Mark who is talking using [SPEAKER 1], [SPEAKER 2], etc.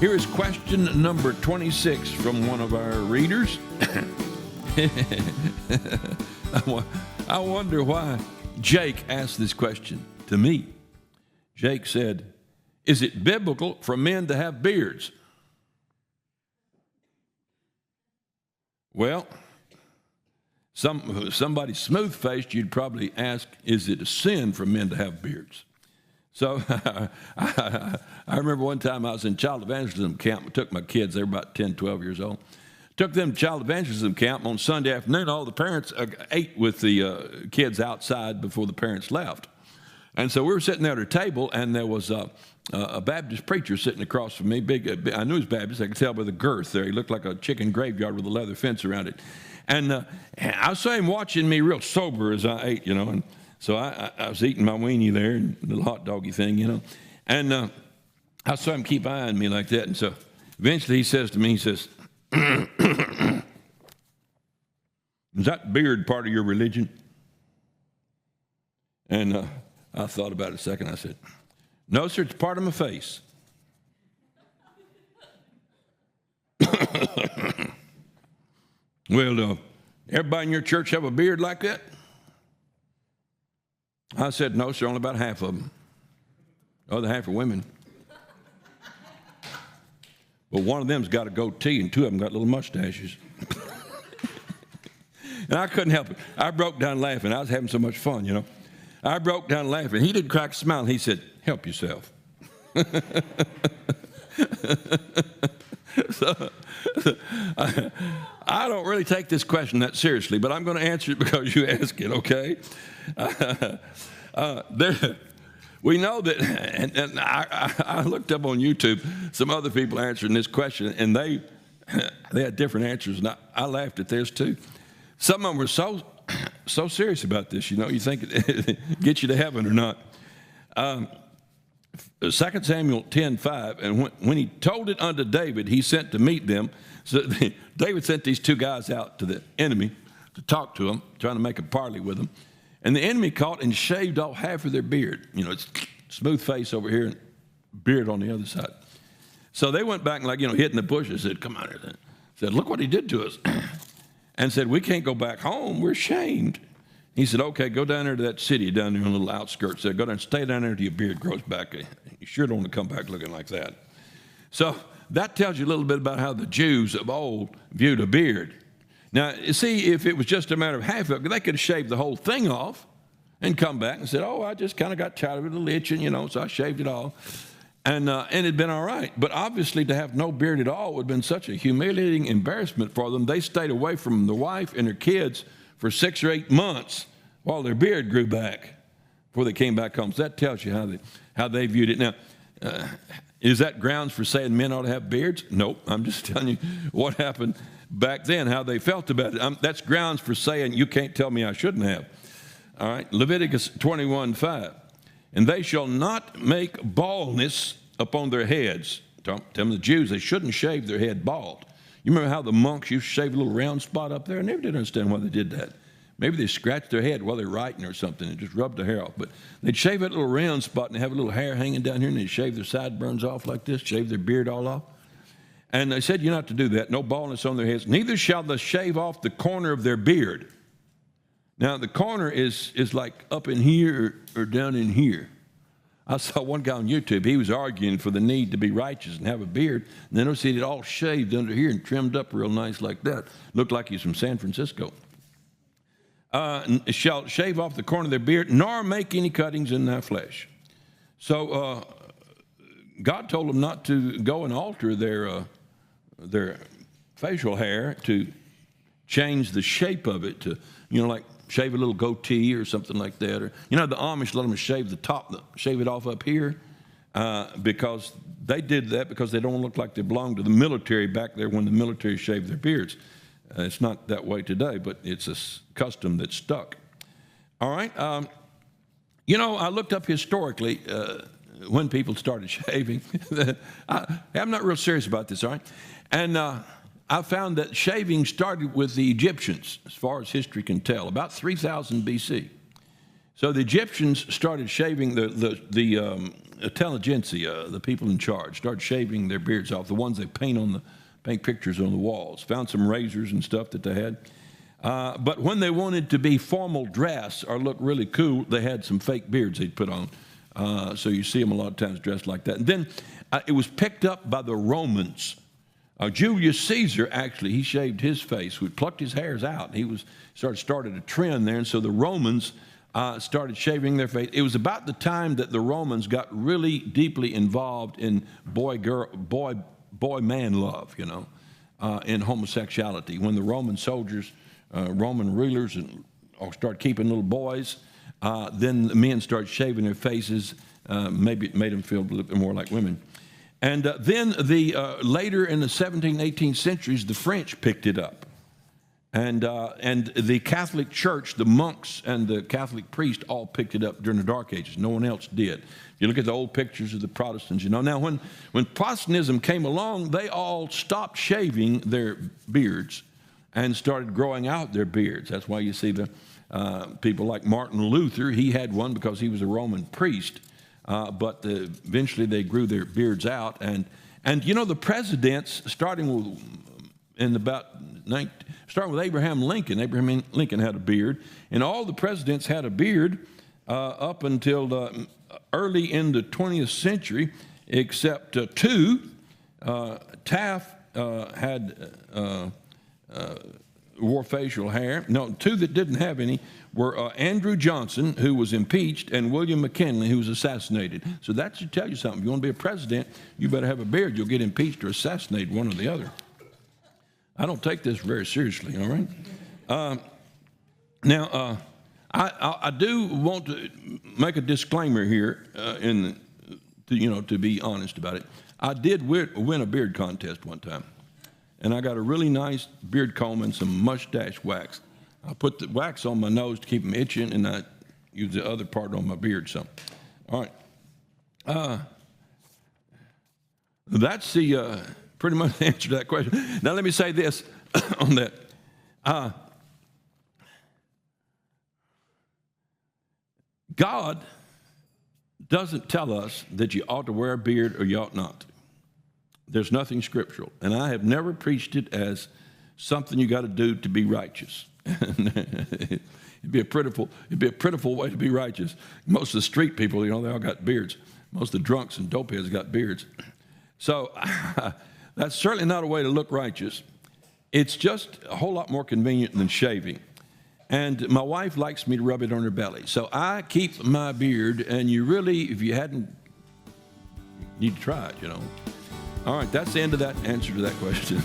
[SPEAKER 1] Here is question number 26 from one of our readers. I wonder why Jake asked this question to me. Jake said, is it biblical for men to have beards? Well, somebody smooth-faced, you'd probably ask, is it a sin for men to have beards? So I remember one time I was in child evangelism camp. I took my kids, they were about 10, 12 years old. Took them to child evangelism camp on Sunday afternoon. All the parents ate with the kids outside before the parents left. And so we were sitting there at a table, and there was a Baptist preacher sitting across from me. Big, I knew he was Baptist. I could tell by the girth there. He looked like a chicken graveyard with a leather fence around it. And I saw him watching me real sober as I ate, and so I was eating my weenie there, and the little hot doggy thing, And I saw him keep eyeing me like that. And so eventually he says to me, he says, is that beard part of your religion? And I thought about it a second. I said, no, sir, it's part of my face. Well, everybody in your church have a beard like that? I said, no, sir, only about half of them. The other half are women. But one of them's got a goatee, and two of them got little mustaches. And I couldn't help it. I broke down laughing. I was having so much fun, I broke down laughing. He didn't crack a smile. He said, help yourself. So, I don't really take this question that seriously, but I'm going to answer it because you ask it, okay? We know that, and I looked up on YouTube some other people answering this question, and they had different answers, and I laughed at theirs too. Some of them were so serious about this, you think it gets you to heaven or not. 2 Samuel 10:5, and when he told it unto David, he sent to meet them. So David sent these two guys out to the enemy to talk to them, trying to make a parley with them. And the enemy caught and shaved off half of their beard. It's smooth face over here and beard on the other side. So they went back and hitting the bushes, said, come on here. Said, look what he did to us. And said, we can't go back home. We're ashamed. He said, okay, go down there to that city down there on the little outskirts there. Go down and stay down there till your beard grows back. You sure don't want to come back looking like that. So that tells you a little bit about how the Jews of old viewed a beard. Now, you see, if it was just a matter of half of it, they could have shaved the whole thing off and come back and said, I just kind of got tired of it, a little itching, so I shaved it all. And it'd been all right. But obviously to have no beard at all would have been such a humiliating embarrassment for them. They stayed away from the wife and their kids for 6 or 8 months while their beard grew back before they came back home. So that tells you how they viewed it. Now, is that grounds for saying men ought to have beards? Nope. I'm just telling you what happened back then, how they felt about it. That's grounds for saying you can't tell me I shouldn't have. All right, Leviticus 21:5. And they shall not make baldness upon their heads. Tell the Jews they shouldn't shave their head bald. You remember how the monks used to shave a little round spot up there? I never did understand why they did that. Maybe they scratched their head while they're writing or something and just rubbed the hair off. But they'd shave that little round spot and have a little hair hanging down here, and they'd shave their sideburns off like this, shave their beard all off. And they said, you're not to do that. No baldness on their heads. Neither shall they shave off the corner of their beard. Now, the corner is like up in here or down in here. I saw one guy on YouTube. He was arguing for the need to be righteous and have a beard. And then I see it all shaved under here and trimmed up real nice like that. Looked like he's from San Francisco. Shall shave off the corner of their beard, nor make any cuttings in their flesh. So God told them not to go and alter their facial hair, to change the shape of it, to like shave a little goatee or something like that. Or the Amish let them shave the top, shave it off up here, because they did that because they don't look like they belonged to the military back there when the military shaved their beards. It's not that way today, but it's a custom that stuck. All right. I looked up historically when people started shaving. I'm not real serious about this, all right? And I found that shaving started with the Egyptians, as far as history can tell, about 3000 BC. So the Egyptians started shaving intelligentsia, the people in charge, started shaving their beards off, the ones they paint pictures on the walls. Found some razors and stuff that they had. But when they wanted to be formal dress or look really cool, they had some fake beards they'd put on. So you see them a lot of times dressed like that. And then it was picked up by the Romans. Julius Caesar, actually, he shaved his face. We plucked his hairs out. He started a trend there. And so the Romans started shaving their face. It was about the time that the Romans got really deeply involved in boy-man love, in homosexuality. When the Roman soldiers, Roman rulers, started keeping little boys, then the men started shaving their faces. Maybe it made them feel a little bit more like women. And then later in the 17th, 18th centuries, the French picked it up. And the Catholic Church, the monks and the Catholic priest all picked it up during the Dark Ages. No one else did. If you look at the old pictures of the Protestants, Now, when Protestantism came along, they all stopped shaving their beards and started growing out their beards. That's why you see the people like Martin Luther. He had one because he was a Roman priest. But eventually they grew their beards out. And the presidents, starting with Abraham Lincoln. Abraham Lincoln had a beard. And all the presidents had a beard up until early in the 20th century, except two. Taft wore facial hair. No, two that didn't have any were Andrew Johnson, who was impeached, and William McKinley, who was assassinated. So that should tell you something. If you want to be a president, you better have a beard. You'll get impeached or assassinated, one or the other. I don't take this very seriously, all right? Now, I do want to make a disclaimer here, to be honest about it. I did win a beard contest one time, and I got a really nice beard comb and some mustache wax. I put the wax on my nose to keep them itching, and I use the other part on my beard. So, all right. That's the pretty much the answer to that question. Now, let me say this on that. God doesn't tell us that you ought to wear a beard or you ought not to. There's nothing scriptural. And I have never preached it as something you got to do to be righteous. It'd be a pitiful way to be righteous. Most of the street people, they all got beards. Most of the drunks and dopeheads got beards. So that's certainly not a way to look righteous. It's just a whole lot more convenient than shaving. And my wife likes me to rub it on her belly. So I keep my beard, and you really, if you hadn't, you need to try it, All right, that's the end of that answer to that question.